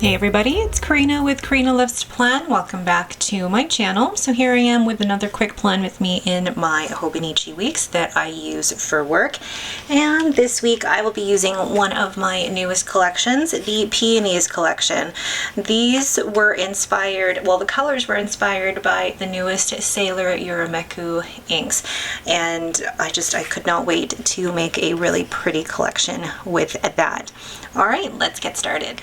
Hey everybody, it's Karina with Karina Loves to Plan. Welcome back to my channel. So here I am with another quick plan with me in my HOBONICHI weeks that I use for work. And this week I will be using one of my newest collections, the Peonies collection. These were inspired, well, the colors were inspired by the newest Sailor Yurameku inks. And I could not wait to make a really pretty collection with that. All right, let's get started.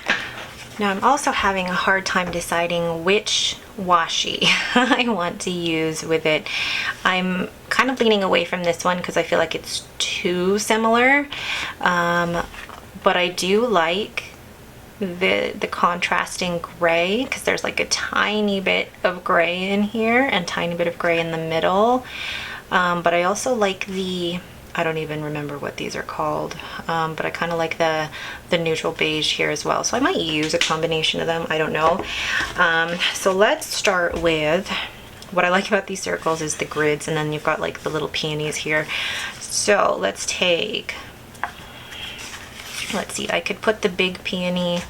Now I'm also having a hard time deciding which washi I want to use with it. I'm kind of leaning away from this one because I feel like it's too similar, but I do like the contrasting gray because there's like a tiny bit of gray in here and tiny bit of gray in the middle, but I also like I don't even remember what these are called, but I kind of like the neutral beige here as well. So I might use a combination of them, I don't know. So let's start with, what I like about these circles is the grids, and then you've got like the little peonies here. So let's see, I could put the big peony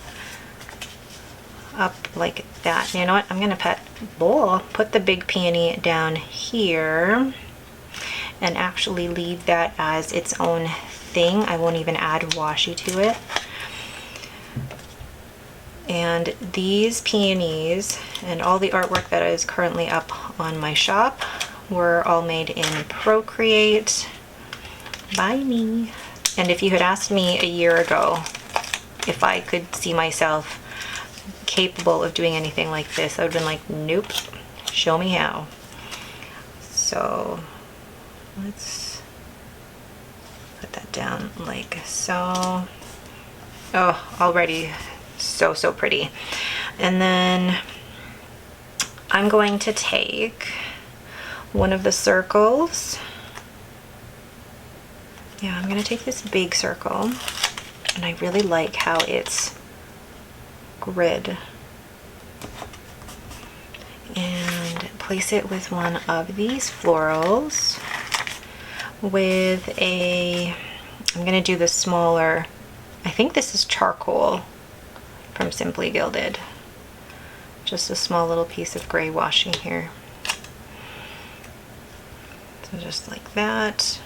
up like that. You know what, I'm gonna put the big peony down here and actually leave that as its own thing. I won't even add washi to it. And these peonies and all the artwork that is currently up on my shop were all made in Procreate by me. And if you had asked me a year ago if I could see myself capable of doing anything like this, I would have been like, nope, show me how. So let's put that down like so. Oh, already so pretty. And then I'm going to take one of the circles. Yeah, I'm gonna take this big circle, and I really like how it's grid, and place it with one of these florals with I'm gonna do the smaller, I think this is charcoal from Simply Gilded. Just a small little piece of gray washi here. So just like that.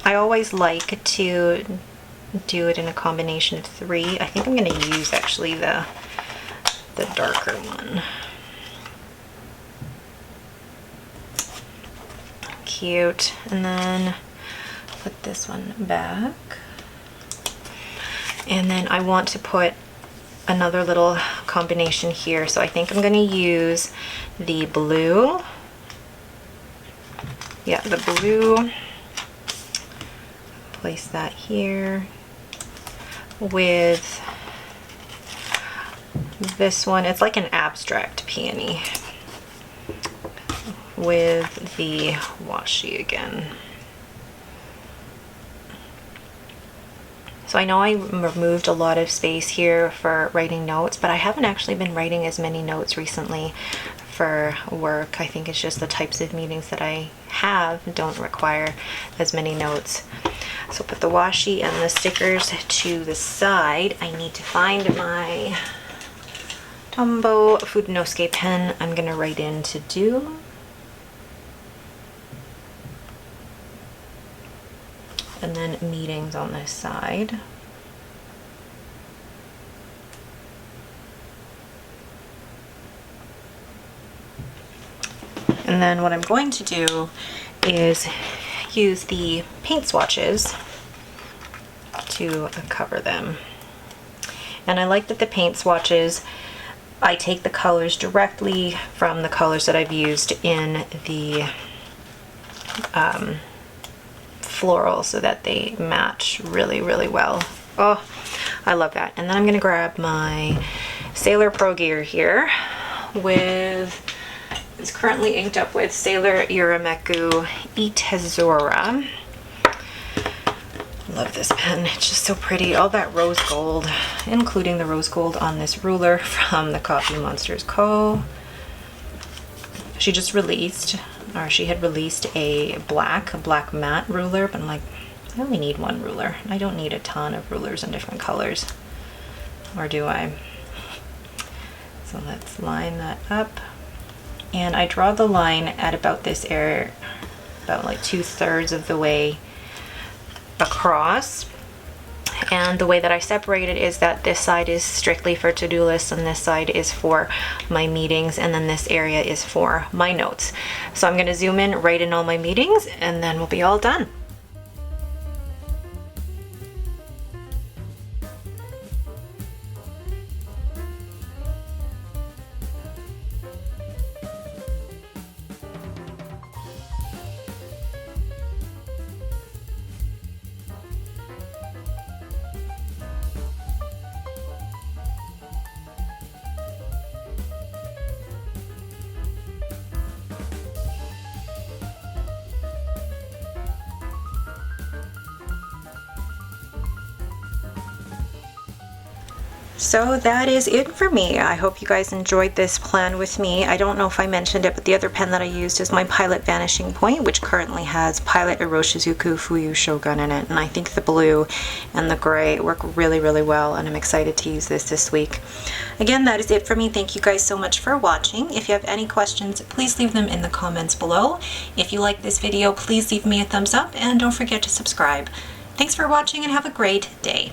I always like to do it in a combination of 3. I think I'm gonna use actually the darker one. Cute. And then put this one back, and then I want to put another little combination here, so I think I'm going to use the blue. Yeah, the blue. Place that here with this one. It's like an abstract peony with the washi again. So I know I removed a lot of space here for writing notes, but I haven't actually been writing as many notes recently for work. I think it's just the types of meetings that I have don't require as many notes. So put the washi and the stickers to the side. I need to find my Tombow Fudenosuke pen. I'm gonna write in to do. And then meetings on this side. And then what I'm going to do is use the paint swatches to cover them. And I like that the paint swatches, I take the colors directly from the colors that I've used in the floral so that they match really well. Oh, I love that. And then I'm gonna grab my Sailor Pro Gear here with, it's currently inked up with Sailor Yurameku Itezora. Love this pen, it's just so pretty. All that rose gold, including the rose gold on this ruler from the Coffee Monsters Co. She just released, or she had released a black matte ruler, but I'm like, I only need one ruler. I don't need a ton of rulers in different colors. Or do I? So let's line that up. And I draw the line at about this area, about like 2/3 of the way across. And the way that I separate it is that this side is strictly for to-do lists and this side is for my meetings, and then this area is for my notes. So I'm going to zoom in, write in all my meetings, and then we'll be all done. So that is it for me. I hope you guys enjoyed this plan with me. I don't know if I mentioned it, but the other pen that I used is my Pilot Vanishing Point, which currently has Pilot Iroshizuku Fuyu Shogun in it. And I think the blue and the gray work really, really well, and I'm excited to use this week. Again, that is it for me. Thank you guys so much for watching. If you have any questions, please leave them in the comments below. If you like this video, please leave me a thumbs up, and don't forget to subscribe. Thanks for watching and have a great day.